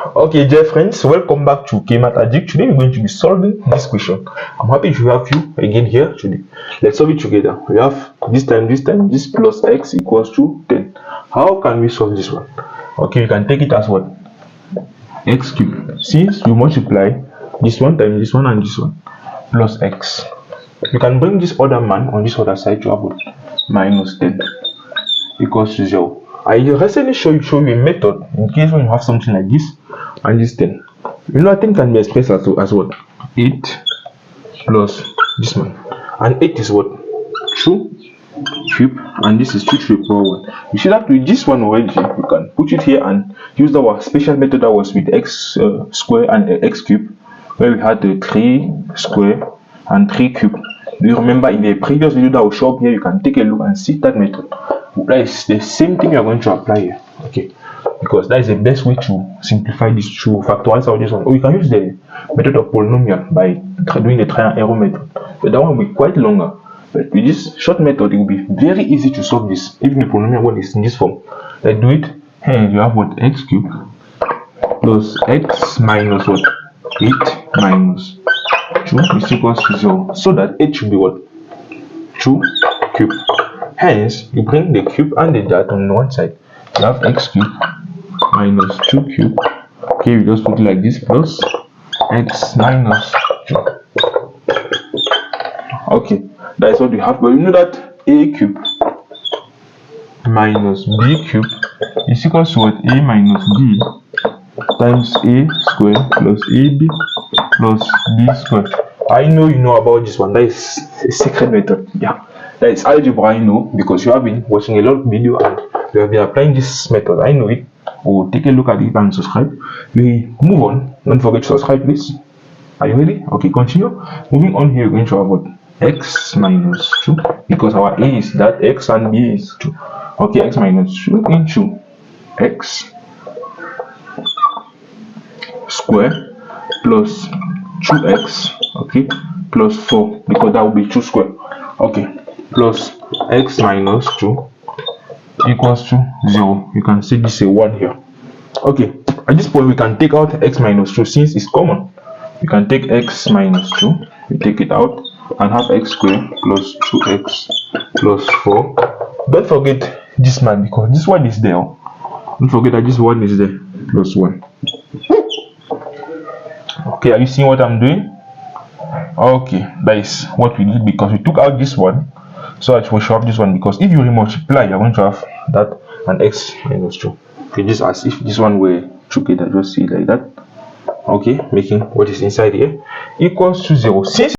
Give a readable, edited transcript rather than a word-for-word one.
Okay, dear friends, welcome back to Math Olympiad. Today we're going to be solving this question. I'm happy to have you again here today. Let's solve it together. We have this plus x equals to 10. How can we solve this one? Okay, you can take it as what? X cubed. Since you multiply this one times this one and this one plus x, you can bring this other man on this other side to have what? Minus 10 equals to 0. I recently show you a method in case when you have something like this and this 10. You know, 10 can be expressed as what? 8 plus this one. And 8 is what? 2 cube, and this is 2 to the power 1. You see that with this one already, you can put it here and use our special method that was with x square and x cube, where we had the 3 square and 3 cube. Do you remember in the previous video that will show up here? You can take a look and see that method. That is the same thing you are going to apply here, okay? Because that is the best way to simplify this, to factorize out this one. Or you can use the method of polynomial by doing the trial and error method, but that one will be quite longer. But with this short method, it will be very easy to solve this, even the polynomial one is in this form. Let's do it. Here you have what? X cubed plus x minus what? 8 minus 2 is equals to 0. So that 8 should be what? 2 cubed. Hence, you bring the cube and the dot on one side. You have x cubed minus 2 cubed. Okay, we just put it like this, plus x minus 2. Okay, that is what we have. But you know that a cubed minus b cubed is equals to what? A minus b times a square plus ab plus b square. I know you know about this one. That is a secret method. Yeah, that is algebra. I know, because you have been watching a lot of video and you have been applying this method. I know it. Oh, take a look at it and subscribe. We move on. Don't forget to subscribe, please. Are you ready? Okay, continue. Moving on here, we're going to have what? X minus 2, because our a is that x and b is 2. Okay, x minus 2 into x square plus 2x, okay, plus 4, because that will be 2 square. Okay, plus x minus 2 equals to 0. You can see this is a 1 here. Okay, at this point we can take out x minus 2 since it's common. You can take x minus 2, we take it out and have x squared plus 2x plus 4. Don't forget this man, because this one is there. Don't forget that this one is there, plus 1. Okay, are you seeing what I'm doing? Okay, that is what we did, because we took out this one so that we should have this one, because if you remultiply, you're going to have that and x minus 2. Okay, just as if this one were together, just see it like that. Okay, making what is inside here equals to 0. Since